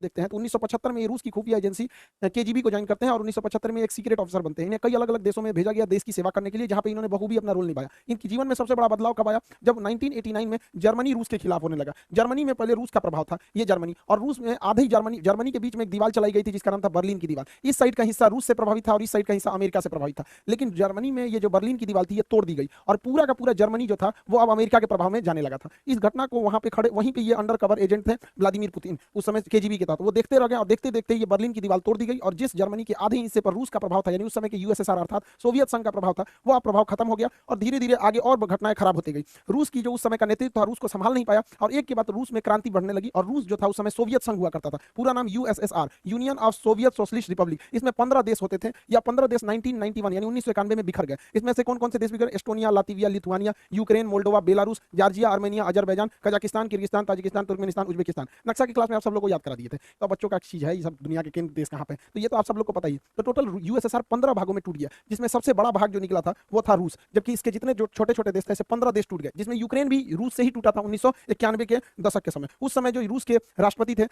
देखते हैं तो 1975 में ये रूस की खुफिया एजेंसी केजीबी को ज्वाइन करते हैं और 1975 में एक सीक्रेट ऑफिसर बनते हैं। इन्हें कई अलग अलग देशों में भेजा गया देश की सेवा करने के लिए, जहां पे इन्होंने बखूबी अपना रोल निभाया। इनके जीवन में सबसे बड़ा बदलाव कब आया? जब 1989 में जर्मनी रूस के खिलाफ होने लगा। जर्मनी में पहले रूस का प्रभाव था, ये जर्मनी और रूस में आधे ही जर्मनी के बीच में एक दीवार चलाई गई थी जिसका नाम था बर्लिन की दीवार। इस साइड का हिस्सा रूस से प्रभावित था और इस साइड का हिस्सा अमेरिका से प्रभावित था। लेकिन जर्मनी में ये जो बर्लिन की दीवार थी ये तोड़ दी गई और पूरा का पूरा जर्मनी जो था वो अब अमेरिका के प्रभाव में जाने लगा था। इस घटना को वहां पे खड़े वहीं पे ये अंडर कवर एजेंट थे व्लादिमीर पुतिन, उस समय केजीबी के तहत, वो देखते रह गए और देखते देखते ये बर्लिन की दीवार तोड़ दी गई और जिस जर्मनी के आधे हिस्से पर रूस का प्रभाव था, यानी उस समय के यूएसएसआर अर्थात सोवियत संघ का प्रभाव था, वो अब प्रभाव खत्म हो गया और धीरे धीरे आगे और घटनाएं खराब होती गई। रूस की जो उस समय का नेतृत्व था रूस को संभाल नहीं पाया और एक के बाद रूस में क्रांति बढ़ने लगी और रूस जो था उस समय सोवियत संघ हुआ करता था, पूरा नाम USSR, union of Soviet socialist Republic. इसमें 15 देश होते थे या 15 देश 1991 यानी 1991 में बिखर गए। इसमें से कौन कौन से देश बिखर? Estonia, Latvia, Lithuania, Ukraine, Moldova, Belarus, Georgia, Armenia, Azerbaijan, Kazakhstan, Kyrgyzstan, Tajikistan, Turkmenistan, Uzbekistan. नक्शा की क्लास में आप सब लोग को याद करा दिए थे, तो बच्चों का चीज है ये सब, दुनिया के केंद्र देश कहाँ पे, तो ये तो आप सब लोग को पता ही है। तो टोटल यूएसएसआर 15 भागों में टूट गया, जिसमें सबसे बड़ा भाग जो निकला था वो था रूस, जबकि इसके जितने जो छोटे छोटे देश थे ऐसे 15 देश टूट गए, जिसमें यूक्रेन भी रूस से ही टूटा था 1991 के दशक के समय। उस समय जो रूस के राष्ट्रपति थे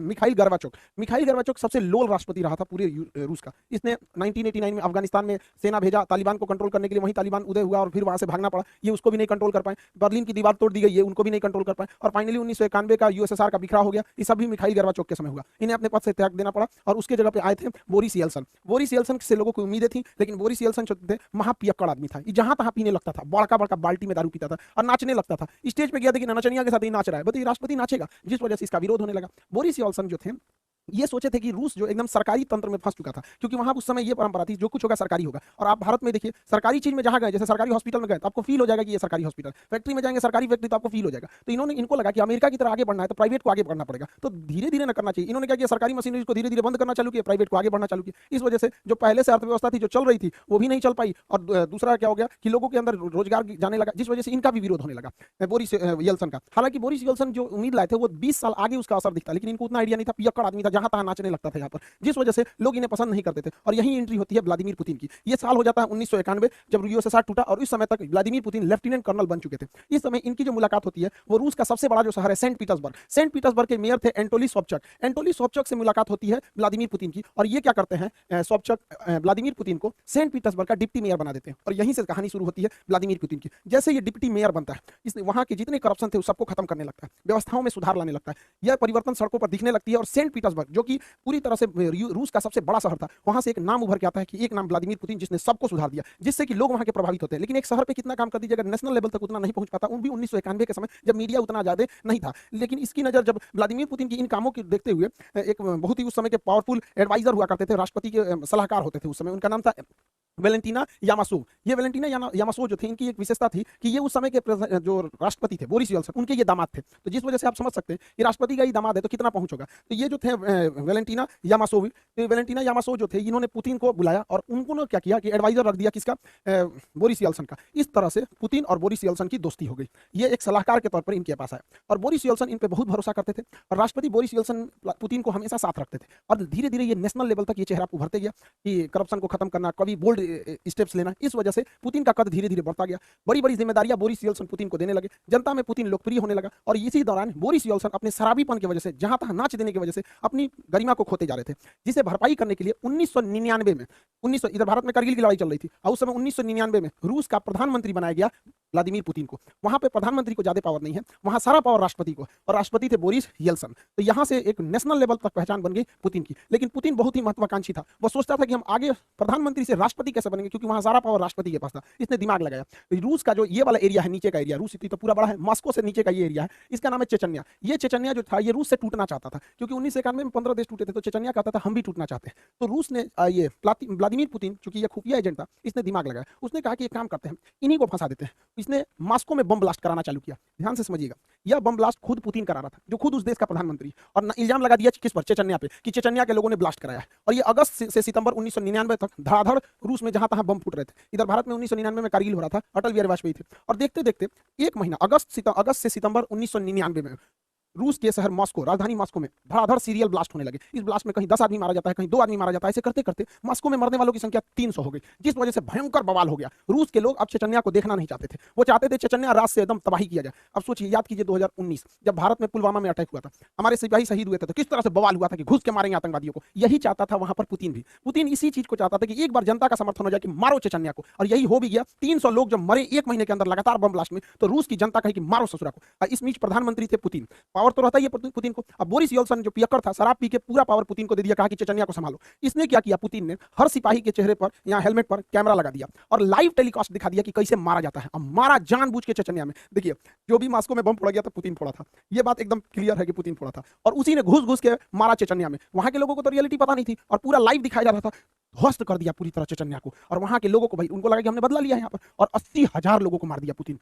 मिखाइल गोर्बाचोव, मिखाइल गोर्बाचोव सबसे लोअल राष्ट्रपति रहा था पूरे रूस का। इसने 1989 में अफगानिस्तान में सेना भेजा तालिबान को कंट्रोल करने के लिए, वहीं तालिबान उदय हुआ और फिर वहां से भागना पड़ा, ये उसको भी नहीं कंट्रोल कर पाए। बर्लिन की दीवार तोड़ दी गई, ये उनको भी नहीं कंट्रोल कर पाए और फाइनली 1991 का यूएसएसआर का बिखरा हो गया। ये सब भी मिखाइल गोर्बाचोव के समय हुआ। इन्हें अपने पद से त्याग देना पड़ा और उसके जगह पे आए थे बोरिस येल्सन। बोरिस येल्सन से लोगों को उम्मीदें थी, लेकिन बोरिस येल्सन जो थे महापियक्कड़ आदमी था, जहां तहां पीने लगता था, बड़का बड़का बाल्टी में दारू पीता था और नाचने लगता था। स्टेज पे गया देखिए नचनिया के साथ ही नाच रहा है, बताइए राष्ट्रपति नाचेगा, जिस वजह से इसका विरोध होने लगा। बोरिस येल्सन जो थे ये सोचे थे कि रूस जो एकदम सरकारी तंत्र में फंस चुका था, क्योंकि वहां उस समय ये परंपरा थी जो कुछ होगा सरकारी होगा। और आप भारत में देखिए सरकारी चीज में जहां गए, जैसे सरकारी हॉस्पिटल में गए तो आपको फील हो जाएगा कि ये सरकारी हॉस्पिटल, फैक्ट्री में जाएंगे सरकारी फैक्ट्री तो आपको फील हो जाएगा। तो इनको लगा कि अमेरिका की तरह आगे बढ़ना है तो प्राइवेट को आगे बढ़ना पड़ेगा, तो धीरे धीरे न करना चाहिए। इन्होंने क्या किया, सरकारी मशीनरी को धीरे धीरे बंद करना चालू किया, प्राइवेट को आगे बढ़ना चालू किया। इस वजह से जो पहले से अर्थव्यवस्था थी जो चल रही थी वो भी नहीं चल पाई और दूसरा क्या हो गया कि लोगों के अंदर रोजगार जाने लगा, जिस वजह से इनका भी विरोध होने लगा बोरिस येल्सन का। हालांकि बोरिस येल्सन जो उम्मीद लाए थे वो 20 साल आगे उसका असर दिखता, लेकिन इनको उतना आइडिया नहीं था, पियक्कड़ आदमी था, जहां तहां नाचने लगता था यहाँ पर, जिस वजह से लोग इन्हें पसंद नहीं करते थे। और यही एंट्री होती है व्लादिमीर पुतिन की। ये साल हो जाता है 1991 जब यूएसएसआर टूटा और इस समय तक व्लादिमीर पुतिन लेफ्टिनेंट कर्नल बन चुके थे। इस समय इनकी जो मुलाकात होती है वो रूस का सबसे बड़ा जो शहर है सेंट पीटर्सबर्ग के मेयर थे एंटोली सोवचक से मुलाकात होती है व्लादिमीर पुतिन की। और ये क्या करते हैं, सोवचक व्लादिमीर पुतिन को सेंट पीटर्सबर्ग का डिप्टी मेयर बना देते हैं और यहीं से कहानी शुरू होती है व्लादिमीर पुतिन की। जैसे ये डिप्टी मेयर बनता है, इसने वहां के जितने करप्शन थे उस सबको खत्म करने लगता है, व्यवस्थाओं में सुधार लाने लगता है। यह परिवर्तन सड़कों पर दिखने लगती है और सेंट पीटर्सबर्ग जो कि पूरी तरह से रूस का सबसे बड़ा शहर था, वहां से एक नाम उभर के आता है कि एक नाम व्लादिमीर पुतिन जिसने सबको सुधार दिया, जिससे कि लोग वहां के प्रभावित होते हैं। लेकिन एक शहर पे कितना काम कर दीजिए, अगर नेशनल लेवल तक उतना नहीं पहुंच पाता, वो भी 1991 के समय जब मीडिया उतना ज्यादा नहीं था। लेकिन इसकी नजर जब व्लादिमीर पुतिन की इन कामों को देखते हुए एक बहुत ही उस समय के पावरफुल एडवाइजर हुआ करते थे, राष्ट्रपति के सलाहकार होते थे उस समय, उनका नाम था वेलेंटिना यामासोव। ये वेलेंटिना यामासोव जो थे, इनकी एक विशेषता थी कि ये उस समय के जो राष्ट्रपति थे बोरिस येल्सन, उनके ये दामाद थे। तो जिस वजह से आप समझ सकते हैं कि राष्ट्रपति का ही दामाद है तो कितना पहुंच होगा। तो ये जो थे वेलेंटिना यामासोव, तो वेलेंटिना यामासोव जो थे इन्होंने पुतिन को बुलाया और उनको क्या किया कि एडवाइजर रख दिया किसका, बोरिस येल्सन का। इस तरह से पुतिन और बोरिस येल्सन की दोस्ती हो गई। ये एक सलाहकार के तौर पर इनके पास आया और बोरिस येल्सन इन पर बहुत भरोसा करते थे और राष्ट्रपति बोरिस येल्सन पुतिन को हमेशा साथ रखते थे। और धीरे धीरे ये नेशनल लेवल तक ये चेहरा उभरते गया कि करप्शन को खत्म करना, कभी बोल्ड स्टेप्स लेना। इस वजह से पुतिन का कद धीरे धीरे बढ़ता गया, बड़ी बड़ी जिम्मेदारियां बोरिस येल्सन पुतिन को देने लगे, जनता में पुतिन लोकप्रिय होने लगा। और इसी दौरान बोरिस येल्सन अपने शराबीपन की वजह से, जहां तहां नाच देने की वजह से अपनी गरिमा को खोते जा रहे थे, जिसे भरपाई करने के लिए 1999 में इधर भारत में करगिल की लड़ाई चल रही थी और उस समय 1999 में रूस का प्रधानमंत्री बनाया गया व्लादिमीर पुतिन को। वहां पे प्रधानमंत्री को ज्यादा पावर नहीं है, वहां सारा पावर राष्ट्रपति को, और राष्ट्रपति थे बोरिस येल्सन। तो यहां से एक नेशनल लेवल तक पहचान बन गई पुतिन की। लेकिन पुतिन बहुत ही महत्वाकांक्षी था, वो सोचता था कि हम आगे प्रधानमंत्री से राष्ट्रपति कैसे बनेंगे, क्योंकि वहां सारा पावर राष्ट्रपति के पास था। इसने दिमाग लगाया, रूस का जो ये वाला एरिया है, नीचे का एरिया, रूस इतनी तो पूरा बड़ा है, मॉस्को से नीचे का ये एरिया है, इसका नाम है चेचन्या। ये चेचन्या जो था ये रूस से टूटना चाहता था, क्योंकि 1991 में 15 देश टूटे थे, तो चेचन्या कहता था हम भी टूटना चाहते हैं। तो रूस ने ये व्लादिमीर पुतिन, चूंकि ये खुफिया एजेंट था, इसने दिमाग लगाया। उसने कहा कि एक काम करते हैं, इन्हीं को फंसा देते हैं। इसने मॉस्को में बम ब्लास्ट कराना चालू किया। ध्यान से समझिएगा, यह बम ब्लास्ट खुद पुतिन करा रहा था, जो खुद उस देश का प्रधानमंत्री, और इल्जाम लगा दिया किस पर, चेचन्या पे, कि चेचन्या के लोगों ने ब्लास्ट कराया है। और ये अगस्त से सितंबर 1999 तक धड़ाधड़ रूस में जहां तहां बम फूट रहे थे। इधर भारत में 1999 में कारगिल हो रहा था, अटल बिहारी वाजपेयी थे, और देखते देखते एक महीना अगस्त से सितंबर 1999 में रूस के शहर मॉस्को, राजधानी मॉस्को में धड़ाधड़ सीरियल ब्लास्ट होने लगे। इस ब्लास्ट में कहीं 10 आदमी मारा जाता है, कहीं 2 आदमी मारा जाता है। ऐसे करते करते मॉस्को में मरने वालों की संख्या 300 हो गई, जिस वजह से भयंकर बवाल हो गया। रूस के लोग अब चेचन्या को देखना नहीं चाहते थे, वो चाहते थे चेचन्या रात से एकदम तबाही किया जाए। अब सोचिए, याद कीजिए 2019 जब भारत में पुलवामा में अटैक हुआ था, हमारे सिपाही शहीद हुए थे, तो किस तरह से बवाल हुआ था कि घुस के मारेंगे आतंकवादियों को। यही चाहता था वहां पर पुतिन भी। पुतिन इसी चीज को चाहता था कि एक बार जनता का समर्थन हो जाए कि मारो चेचन्या को, और यही हो भी गया। 300 लोग जब मरे 1 महीने के अंदर लगातार बम ब्लास्ट में, तो रूस की जनता कही कि मारो ससुरा को। और इस बीच प्रधानमंत्री थे पुतिन, पावर तो रहता ही है पुतिन को। अब बोरिस यल्सन जो पियक्कर था, शराब पी के पूरा पावर पुतिन को दे दिया, कहा कि चेचन्या को संभालो। इसने क्या किया, पुतिन ने हर सिपाही के चेहरे पर या हेलमेट पर कैमरा लगा दिया और लाइव टेलीकास्ट दिखा दिया कि कैसे मारा जाता है। अब मारा जानबूझ के चेचन्या में। देखिए, जो भी मॉस्को में बम फोड़ा गया था पुतिन फोड़ा था, ये बात एकदम क्लियर है कि पुतिन फोड़ा था, और उसी ने घुस घुस के मारा चेचन्या में। वहां के लोगों को तो रियलिटी पता नहीं थी और पूरा लाइव दिखाया जा रहा था। ध्वस्त कर दिया पूरी तरह चेचन्या को, और वहां के लोगों को भाई उनको लगा कि हमने बदला लिया है यहाँ पर, और 80,000 लोगों को मार दिया पुतिन।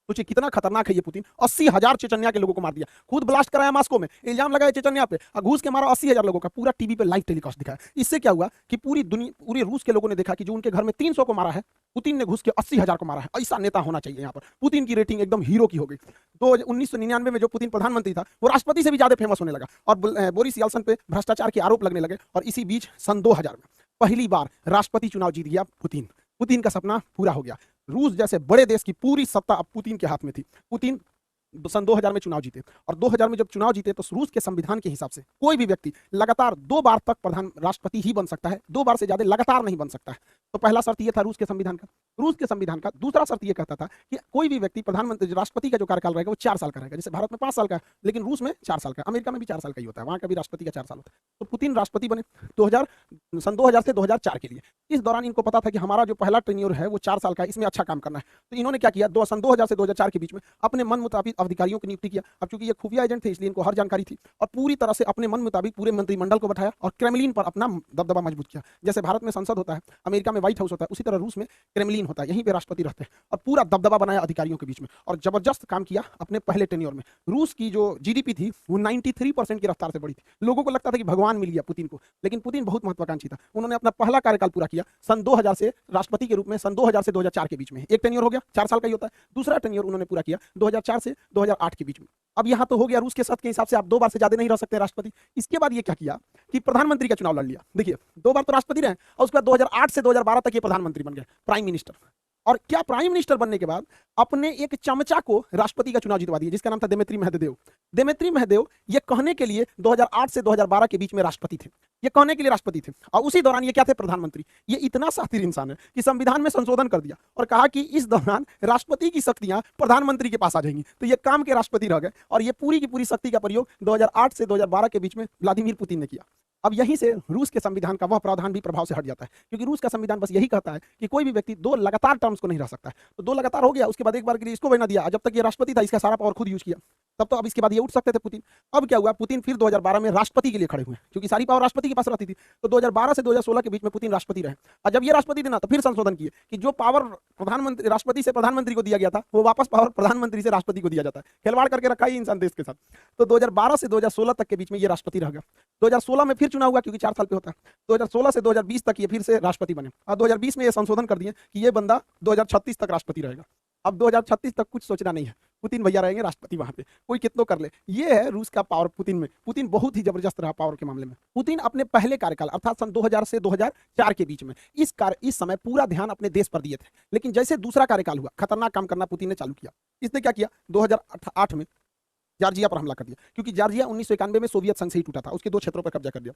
सोचिए कितना खतरनाक है ये पुतिन। 80,000 चेचन्या के लोगों को मार दिया, खुद ब्लास्ट कराया मॉस्को में, इल्जाम लगाया चेचन्या पे, और घुस के मारा 80,000 लोगों का। पूरा टीवी पे लाइव टेलीकास्ट दिखाया। इससे क्या हुआ कि पूरी दुनिया, पूरे रूस के लोगों ने देखा कि जो उनके घर में 300 को मारा है, पुतिन ने घुस के 80,000 को मारा है। ऐसा नेता होना चाहिए यहाँ पर। पुतिन की रेटिंग एकदम हीरो की हो गई। तो 1999 में जो पुतिन प्रधानमंत्री था, वो राष्ट्रपति से भी ज्यादा फेमस होने लगा, और बोरिस यल्सन पे भ्रष्टाचार के आरोप लगने लगे। और इसी बीच सन 2000 में पहली बार राष्ट्रपति चुनाव जीत गया पुतिन। पुतिन का सपना पूरा हो गया। रूस जैसे बड़े देश की पूरी सत्ता अब पुतिन के हाथ में थी। पुतिन सन 2000 में चुनाव जीते, और 2000 में जब चुनाव जीते तो रूस के संविधान के हिसाब से कोई भी व्यक्ति लगातार 2 बार तक प्रधान राष्ट्रपति ही बन सकता है, 2 बार से ज्यादा लगातार नहीं बन सकता है। तो पहला शर्त यह था रूस के संविधान का। रूस के संविधान का दूसरा शर्त यह कहता था कि कोई भी व्यक्ति प्रधानमंत्री, राष्ट्रपति का जो कार्यकाल रहेगा वो 4 साल का रहेगा। जैसे भारत में 5 साल का है, लेकिन रूस में 4 साल का, अमेरिका में भी 4 साल का ही होता है, वहां का भी राष्ट्रपति का 4 साल होता है। तो पुतिन राष्ट्रपति बने सन 2000 से 2004 के लिए। इस दौरान इनको पता था कि हमारा जो पहला टेन्योर है वो 4 साल का है, इसमें अच्छा काम करना है। तो इन्होंने क्या किया, सन 2000 से 2004 के बीच में अपने मन मुताबिक अधिकारियों की नियुक्ति किया। अब चूंकि ये खुफिया एजेंट थे, इसलिए इनको हर जानकारी थी, और पूरी तरह से अपने मन मुताबिक पूरे मंत्रिमंडल को बैठाया और क्रेमलिन पर अपना दबदबा मजबूत किया। जैसे भारत में संसद होता है, अमेरिका में व्हाइट हाउस होता है, उसी तरह रूस में क्रेमलिन होता है, यहीं पे राष्ट्रपति रहते हैं, और पूरा दबदबा बनाया अधिकारियों के बीच में, और जबरदस्त काम किया अपने पहले टेन्योर में। रूस की जो जीडीपी थी वो 93% की रफ्तार से बढ़ी थी। लोगों को लगता था कि भगवान मिल गया पुतिन को, लेकिन पुतिन बहुत महत्वाकांक्षी था। उन्होंने अपना पहला कार्यकाल पूरा किया सन 2000 से राष्ट्रपति के रूप में, सन 2000 से 2004 के बीच में। एक टेन्योर हो गया, 4 साल का ही होता है। दूसरा टेन्योर उन्होंने पूरा किया 2004 से 2008 के बीच में। अब यहां तो हो गया, रूस के सत्ता के हिसाब से आप 2 बार से ज्यादा नहीं रह सकते राष्ट्रपति। इसके बाद ये क्या किया कि प्रधानमंत्री का चुनाव लड़ लिया। देखिए, 2 बार तो राष्ट्रपति रहे, और उसके बाद 2008 से 2012 तक ये प्रधानमंत्री बन गए, प्राइम मिनिस्टर। और क्या प्राइम मिनिस्टर बनने के बाद अपने एक चमचा को राष्ट्रपति का चुनाव जितवा दिया, जिसका नाम था दिमित्री मेदवेदेव। दिमित्री मेदवेदेव ये कहने के लिए 2008 से 2012 के बीच में राष्ट्रपति थे, ये कहने के लिए राष्ट्रपति थे, और उसी दौरान ये क्या थे, प्रधानमंत्री। ये इतना शातिर इंसान है कि संविधान में संशोधन कर दिया और कहा कि इस दौरान राष्ट्रपति की शक्तियां प्रधानमंत्री के पास आ जाएंगी। तो ये काम के राष्ट्रपति रह गए, और ये पूरी की पूरी शक्ति का प्रयोग 2008 से 2012 के बीच में व्लादिमीर पुतिन ने किया। अब यहीं से रूस के संविधान का वह प्रावधान भी प्रभाव से हट जाता है, क्योंकि रूस का संविधान बस यही कहता है कि कोई भी व्यक्ति 2 लगातार टर्म्स को नहीं रह सकता है। तो 2 लगातार हो गया, उसके बाद एक बार के लिए इसको बना दिया। जब तक ये राष्ट्रपति था, इसका सारा पावर खुद यूज किया, तब तो अब इसके बाद ये उठ सकते थे पुतिन। अब क्या हुआ, पुतिन फिर 2012 में राष्ट्रपति के लिए खड़े हुए, क्योंकि सारी पावर राष्ट्रपति के पास रहती थी। तो 2012 से 2016 के बीच में पुतिन राष्ट्रपति रहे, और जब ये राष्ट्रपति थे ना, तो फिर संशोधन किए कि जो पावर प्रधानमंत्री, राष्ट्रपति से प्रधानमंत्री को दिया गया था, वो वापस पावर प्रधानमंत्री से राष्ट्रपति को दिया जाता है। खिलवाड़ करके रखा है इंसान देश के साथ। तो 2012 से 2016 तक के बीच में ये राष्ट्रपति रह गया। 2016 में फिर चुनाव हुआ, क्योंकि 4 साल पे होता है। 2016 से 2020 तक ये फिर से राष्ट्रपति बने, और 2020 में ये संशोधन कर दिए कि ये बंदा 2036 तक राष्ट्रपति रहेगा। अब 2036 तक कुछ सोचना नहीं है, पुतिन भैया रहेंगे राष्ट्रपति वहां पे, कोई कितना कर ले। ये है रूस का पावर पुतिन में। पुतिन बहुत ही जबरदस्त रहा पावर के मामले में। पुतिन अपने पहले कार्यकाल अर्थात सन 2000 से 2004 के बीच में इस समय पूरा ध्यान अपने देश पर दिए थे, लेकिन जैसे दूसरा कार्यकाल हुआ, खतरनाक काम करना पुतिन ने चालू किया। इसने क्या किया, 2008 में जॉर्जिया पर हमला कर दिया, क्योंकि जॉर्जिया 1991 में सोवियत संघ से ही टूटा था, उसके 2 क्षेत्रों पर कब्जा कर दिया।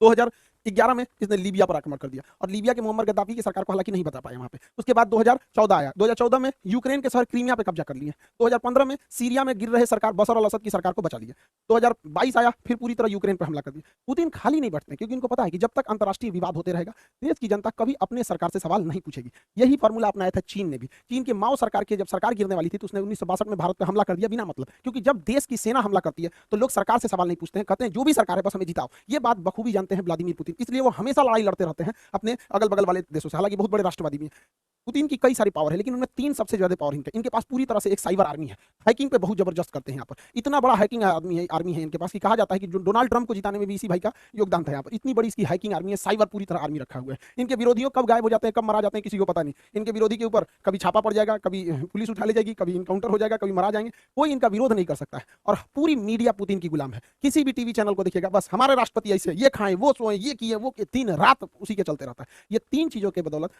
2011 में इसने लीबिया पर आक्रमण कर दिया, और लीबिया के मुअम्मर गद्दाफी की सरकार को हालांकि नहीं बता पाया वहां पे। उसके बाद 2014 आया, 2014 में यूक्रेन के शहर क्रीमिया पे कब्जा कर लिए। 2015 में सीरिया में गिर रहे सरकार बशर अल असद की सरकार को बचा लिया। 2022 आया, फिर पूरी तरह यूक्रेन पर हमला कर दिया। पुतिन खाली नहीं बैठते, क्योंकि इनको पता है कि जब तक अंतर्राष्ट्रीय विवाद होते रहेगा, देश की जनता कभी अपने सरकार से सवाल नहीं पूछेगी। यही फॉर्मूला अपनाया था चीन ने भी। चीन के माओ सरकार की जब सरकार गिरने वाली थी, तो उसने 1962 में भारत पर हमला कर दिया बिना मतलब, क्योंकि जब देश की सेना हमला करती है तो लोग सरकार से सवाल नहीं पूछते हैं, कहते हैं जो भी सरकार है बस हमें जिताओ। ये बात बखूबी जानते जानते हैं व्लादिमीर पुतिन, इसलिए वो हमेशा लड़ाई लड़ते रहते हैं अपने अगल बगल वाले देशों से। हालांकि बहुत बड़े राष्ट्रवादी भी हैं। पुतिन की कई सारी पावर है, लेकिन उनमें 3 सबसे ज्यादा पावर इनके पास पूरी तरह से एक साइबर आर्मी है। हैकिंग पे बहुत जबरदस्त करते हैं यहाँ पर। इतना बड़ा हैकिंग आर्मी है इनके पास कि कहा जाता है कि जो डोनाल्ड ट्रंप को जिताने में भी इसी भाई का योगदान था यहाँ पर। इतनी बड़ी इसकी हैकिंग आर्मी है, साइबर पूरी तरह आर्मी रखा हुआ है। इनके विरोधियों कब गायब हो जाते हैं, कब मारा जाते हैं, किसी को पता नहीं। इनके विरोधी के ऊपर कभी छापा पड़ जाएगा, कभी पुलिस उठा ले जाएगी, कभी इनकाउंटर हो जाएगा, कभी मारा जाएंगे, कोई इनका विरोध नहीं कर सकता है। और पूरी मीडिया पुतिन की गुलाम है। किसी भी टीवी चैनल को देखिएगा, बस हमारे राष्ट्रपति ऐसे, ये खाएं, वो सोएं, ये किए, वो किए, दिन रात उसी के चलते रहता है। ये 3 चीजों के बदौलत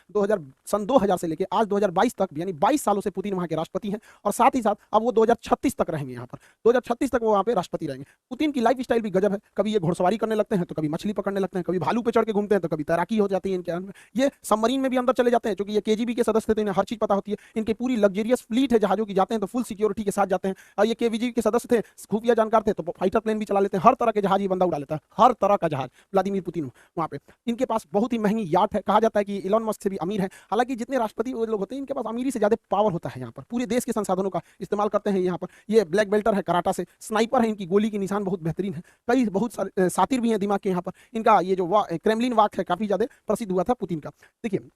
सन 2000 से लेकर आज 2022 तक, यानी 22 सालों से पुतिन वहां के राष्ट्रपति हैं। और साथ ही साथ अब वो 2036 तक रहेंगे यहाँ पर। 2036 तक वो वहां पे राष्ट्रपति रहेंगे। पुतिन की लाइफ स्टाइल भी गजब है। कभी ये घुड़सवारी करने लगते हैं, तो कभी मछली पकड़ने लगते हैं, कभी भालू पे चढ़ के घूमते हैं, तो कभी तैराकी हो जाती है इनके अंदर। ये सबमरीन में भी अंदर चले जाते हैं, क्योंकि ये केजीबी के सदस्य थे, तो इन्हें हर चीज पता होती है। इनकी पूरी लग्जरियस फ्लीट है जहाजों की, जाते हैं तो फुल सिक्योरिटी के साथ जाते हैं। और ये केवीजी के सदस्य थे, खुफिया जानकार थे, तो फाइटर प्लेन भी चला लेते हैं। हर तरह के जहाज ये बंदा उड़ा लेता है, हर तरह का जहाज व्लादिमीर पुतिन वहां पे। इनके पास बहुत ही महंगी याट है, कहा जाता है कि इलॉन मस्क से भी अमीर है। हालांकि जितने राष्ट्रपति वो लोग होते हैं, इनके पास अमीरी से ज्यादा पावर होता है। यहाँ पर पूरे देश के संसाधनों का इस्तेमाल करते हैं। यहाँ पर ये ब्लैक बेल्टर है कराटा से, स्नाइपर है, इनकी गोली की निशान बहुत बेहतरीन है। कई बहुत सारे सातिर भी हैं दिमाग के। यहाँ पर इनका ये जो क्रेमलिन वाक है, काफी ज्यादा प्रसिद्ध हुआ था पुतिन का। देखिए,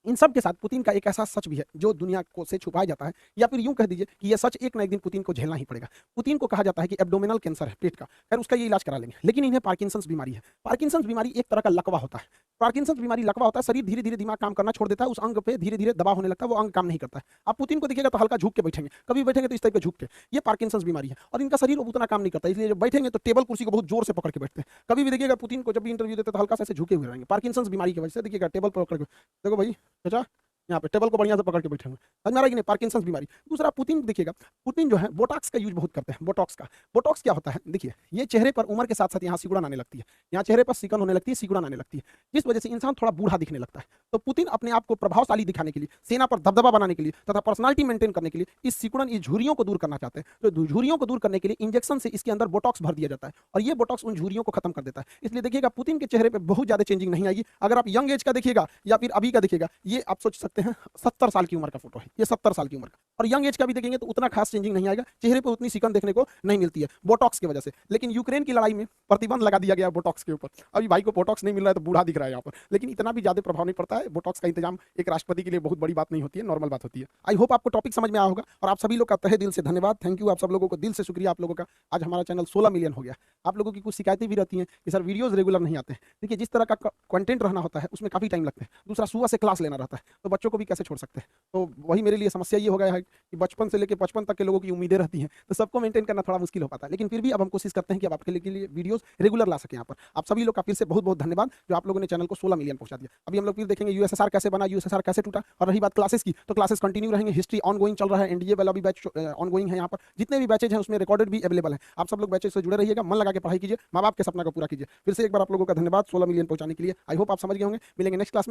इन सब के साथ पुतिन का एक ऐसा सच भी है जो दुनिया को से छुपाया जाता है, या फिर यूं कह दीजिए कि यह सच एक ना एक दिन पुतिन को झेलना ही पड़ेगा। पुतिन को कहा जाता है कि एब्डोमिनल कैंसर है, पेट का, खैर उसका ये इलाज करा लेंगे। लेकिन इन्हें पार्किंसंस बीमारी है। पार्किंसंस बीमारी एक तरह का लकवा होता है। पार्किंसंस बीमारी लकवा होता है, शरीर धीरे धीरे दिमाग काम करना छोड़ देता है, उस अंग पे धीरे धीरे दबाव होने लगता है, वो अंग काम नहीं करता है। आप पुतिन को देखिएगा तो हल्का झुक के बैठेंगे, कभी बैठेंगे तो इस टाइप के झुक के। ये पार्किंसंस बीमारी है और इनका शरीर उतना काम नहीं करता, इसलिए जब बैठेंगे तो टेबल कुर्सी को बहुत जोर से पकड़ के बैठते हैं। कभी भी देखिएगा पुतिन को जब भी इंटरव्यू देते तो हल्का से झुके हुए रहेंगे, पार्किंसंस बीमारी की वजह से। देखिएगा टेबल पर पकड़ के, देखो भाई चाचा यहाँ पे टेबल को बढ़िया से पकड़ के बैठे हुए, समझ में आ रहा है कि नहीं, पार्किंसंस बीमारी। दूसरा, पुतिन देखिएगा, पुतिन जो है बोटॉक्स का यूज बहुत करते हैं। बोटॉक्स का, बोटॉक्स क्या होता है, देखिए ये चेहरे पर उम्र के साथ साथ यहाँ सिकुड़न आने लगती है, यहाँ चेहरे पर सिकन होने लगती है, सिकुड़न आने लगती है, जिस वजह से इंसान थोड़ा बूढ़ा दिखने लगता है। तो पुतिन अपने आप को प्रभावशाली दिखाने के लिए, सेना पर दबदबा बनाने के लिए तथा पर्सनालिटी मेंटेन करने के लिए इस सिकुड़न, इस झुर्रियों को दूर करना चाहते हैं। तो झुर्रियों को दूर करने के लिए इंजेक्शन से इसके अंदर बोटॉक्स भर दिया जाता है और ये बोटॉक्स उन झुर्रियों को खत्म कर देता है। इसलिए देखिएगा पुतिन के चेहरे पर बहुत ज्यादा चेंजिंग नहीं आएगी। अगर आप यंग एज का देखिएगा या फिर अभी का देखिएगा, ये आप सोच सकते हैं 70 साल की उम्र का फोटो है, ये 70 साल की उम्र का। और यंग एज का भी देखेंगे तो उतना खास चेंजिंग नहीं आएगा, चेहरे पर उतनी सिकन देखने को नहीं मिलती है बोटॉक्स की वजह से। लेकिन यूक्रेन की लड़ाई में प्रतिबंध लगा दिया गया बोटॉक्स के ऊपर। अभी भाई को बोटॉक्स नहीं मिल रहा है तो बूढ़ा दिख रहा है यहाँ पर, लेकिन इतना भी ज्यादा प्रभाव नहीं पड़ता है। बोटॉक्स का इंतजाम एक राष्ट्रपति के लिए बहुत बड़ी बात नहीं होती है, नॉर्मल बात होती है। आई होप आपको टॉपिक समझ में आया होगा और आप सभी लोग का तहे दिल से धन्यवाद, थैंक यू। आप सब लोगों को दिल से शुक्रिया, आप लोगों का। आज हमारा चैनल 16 मिलियन हो गया। आप लोगों की कुछ शिकायतें भी रहती हैं कि सर वीडियोस रेगुलर नहीं आते हैं। देखिए, जिस तरह का कंटेंट रहना होता है उसमें काफी टाइम लगता है। दूसरा, सुबह से क्लास लेना रहता है, तो बच्चों को भी कैसे छोड़ सकते हैं। तो वही मेरे लिए समस्या ये हो गया है कि बचपन से लेकर 55 तक के लोगों की उम्मीदें रहती हैं, तो सबको मेंटेन करना थोड़ा मुश्किल हो पाता है। लेकिन फिर भी अब हम कोशिश करते हैं कि अब आपके लिए वीडियोस रेगुलर ला सकें यहाँ पर। आप सभी लोग का फिर से बहुत बहुत धन्यवाद जो आप लोगों ने चैनल को 16 मिलियन पहुंचा दिया। अभी हम लोग फिर देखेंगे यूएसएसआर कैसे बना, यूएसएसआर कैसे टूटा। और रही बात क्लासेस की, तो क्लासेस कंटिन्यू रहेंगे, हिस्ट्री ऑनगोइंग चल रहा है, एनडीए वाला भी बैच ऑनगोइंग है। यहाँ पर जितने भी बैचेज हैं उसमें रिकॉर्डेड भी अवेलेबल है। आप सब लोग बैचेज से जुड़े रहिएगा, मन लगा के पढ़ाई कीजिए, माँ बाप के सपना को पूरा कीजिए। फिर से एक बार आप लोगों का धन्यवाद 16 मिलियन पहुंचाने के लिए। आई होप आप समझ गए होंगे। मिलेंगे नेक्स्ट क्लास में।